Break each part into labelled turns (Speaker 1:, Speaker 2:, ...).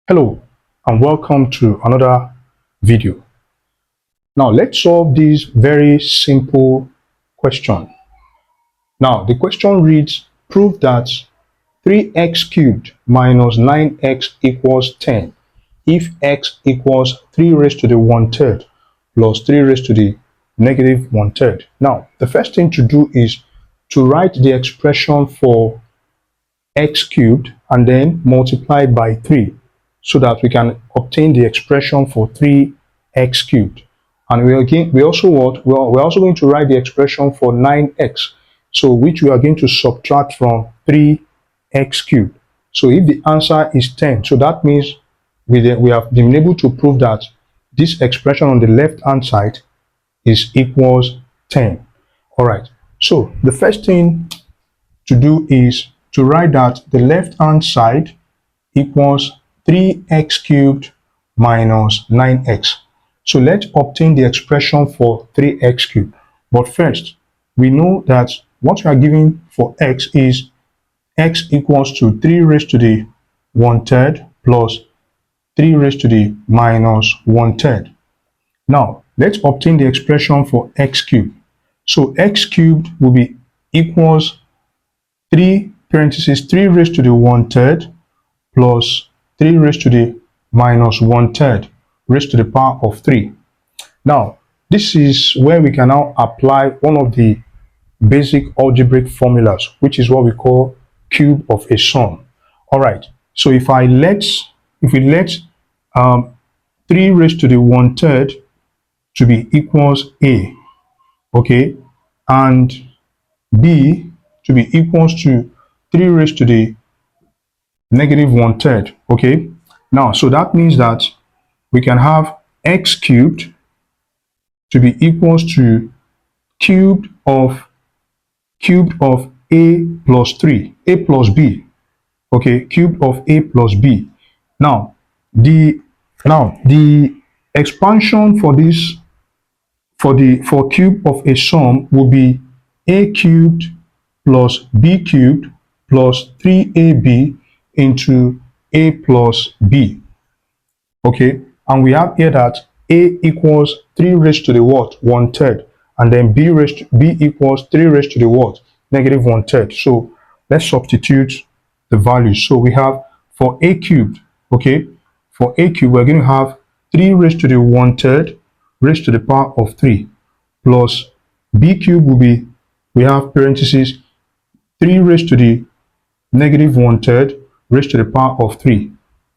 Speaker 1: Hello and welcome to another video. Now let's solve this very simple question. Now the question reads, prove that 3x cubed minus 9x equals 10 if x equals 3 raised to the 1/3 plus 3 raised to the negative 1/3. Now the first thing to do is to write the expression for x cubed and then multiply by 3 so that we can obtain the expression for 3x cubed. And we also we're also going to write the expression for 9x, so which we are going to subtract from 3x cubed. So if the answer is 10, so that means we have been able to prove that this expression on the left hand side is equals 10. All right, so the first thing to do is to write that the left hand side equals 3x cubed minus 9x. So let's obtain the expression for 3x cubed. But first, we know that what we are given for x is x equals to 3 raised to the 1/3 plus 3 raised to the minus 1/3. Now, let's obtain the expression for x cubed. So x cubed will be equals 3 parentheses 3 raised to the 1/3 plus 3 raised to the minus 1/3 raised to the power of 3. Now, this is where we can now apply one of the basic algebraic formulas, which is what we call cube of a sum. All right, so if we let 3 raised to the 1/3 to be equals a, okay, and b to be equals to 3 raised to the negative 1/3, okay. Now, so that means that we can have x cubed to be equals to cubed of a plus 3, a plus b, okay, cubed of a plus b. Now the expansion for this for cube of a sum will be a cubed plus b cubed plus 3ab into a plus b, okay. And we have here that a equals 3 raised to the what, 1/3, and then b equals 3 raised to the what, negative 1/3. So let's substitute the values. So we have for a cubed, okay, for a cubed we're going to have 3 raised to the 1/3 raised to the power of 3 plus b cubed will be, we have parentheses 3 raised to the negative 1/3 raised to the power of 3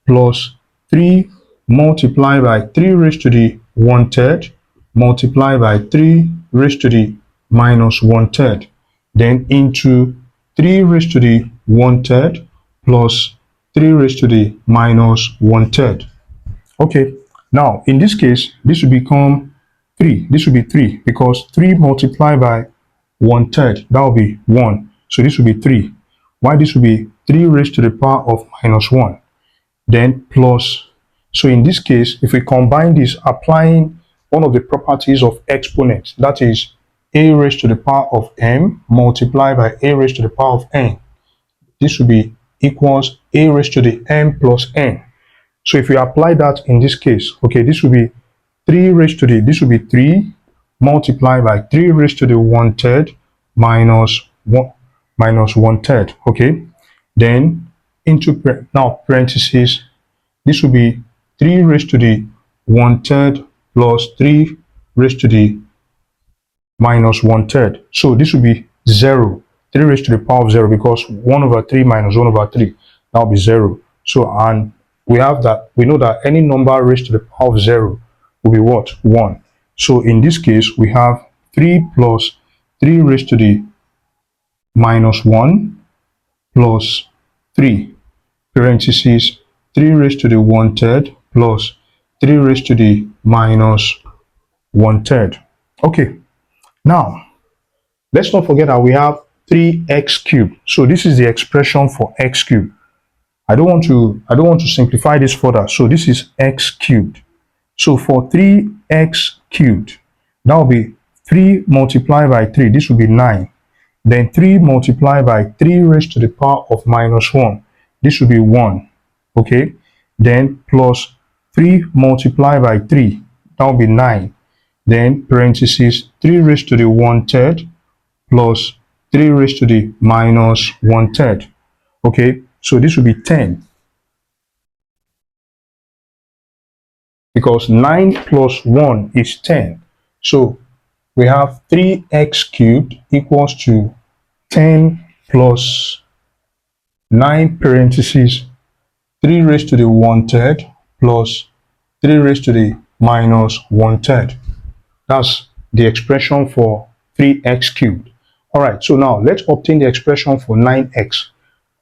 Speaker 1: plus 3 multiplied by 3 raised to the 1/3 multiplied by 3 raised to the minus 1/3, then into 3 raised to the 1/3 plus 3 raised to the minus 1/3. Okay, now in this case this will become 3. This will be 3 because 3 multiplied by 1/3, that will be 1. So this will be 3. Why this will be 3 raised to the power of minus 1, then plus. So in this case, if we combine this, applying one of the properties of exponents, that is a raised to the power of m multiplied by a raised to the power of n, this will be equals a raised to the m plus n. So if we apply that in this case, okay, this will be 3 raised to the, this will be 3 multiplied by 3 raised to the 1/3 minus 1 minus 1/3, okay. Then into now parentheses, this will be 3 raised to the 1/3 plus 3 raised to the minus 1/3. So this will be 0. 3 raised to the power of 0, because 1/3 minus 1/3, that will be 0. So, and we have that, we know that any number raised to the power of 0 will be what? 1. So in this case we have 3 plus 3 raised to the minus 1 plus 3 parentheses 3 raised to the 1/3 plus 3 raised to the minus 1/3. Okay, now let's not forget that we have 3x cubed. So this is the expression for x cubed. I don't want to simplify this further. So this is x cubed. So for 3x cubed, that will be 3 multiplied by 3. This will be 9. Then 3 multiplied by 3 raised to the power of minus 1. This will be 1. Okay. then plus 3 multiplied by 3, that will be 9, then parentheses 3 raised to the 1/3 plus 3 raised to the minus 1/3. Okay, so this will be 10, because 9 plus 1 is 10. So we have 3x cubed equals to 10 plus 9 parentheses 3 raised to the 1/3 plus 3 raised to the minus 1/3. That's the expression for 3x cubed. All right, so now let's obtain the expression for 9x.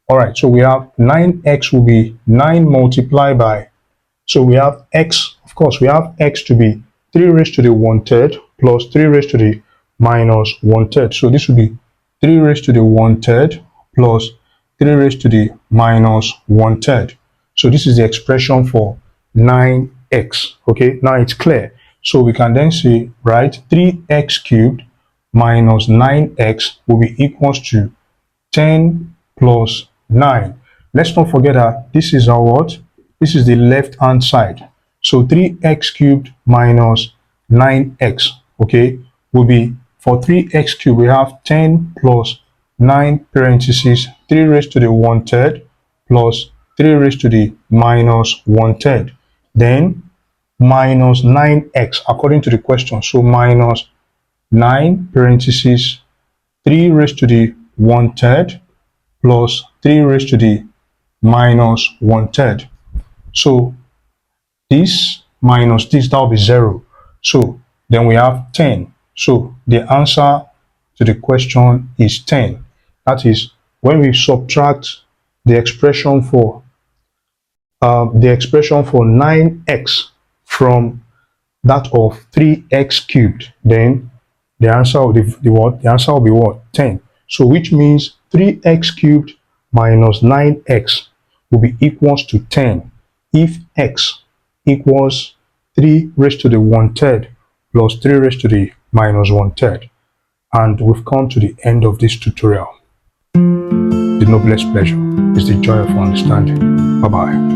Speaker 1: All right, so we have 9x will be 9 multiplied by, so we have x, of course, we have x to be 3 raised to the 1/3 plus 3 raised to the minus 1/3. So this will be 3 raised to the 1/3 plus 3 raised to the minus 1/3. So this is the expression for 9x. Okay, now it's clear. So we can then say, right, 3x cubed minus 9x will be equals to 10 plus 9. Let's not forget that this is our what? This is the left hand side. So 3x cubed minus 9x, okay, will be, for 3x cubed, we have 10 plus 9 parentheses 3 raised to the 1/3 plus 3 raised to the minus 1/3. Then minus 9x according to the question. So minus 9 parentheses 3 raised to the 1/3 plus 3 raised to the minus 1/3. So this minus this, that will be 0. So then we have 10. So the answer to the question is 10. That is, when we subtract the expression for 9x from that of 3x cubed, then the answer will be what? The answer will be what? 10. So which means 3x cubed minus 9x will be equals to 10 if x equals 3 raised to the 1/3 plus 3 raised to the minus 1/3. And we've come to the end of this tutorial. The noblest pleasure is the joy of understanding. Bye-bye.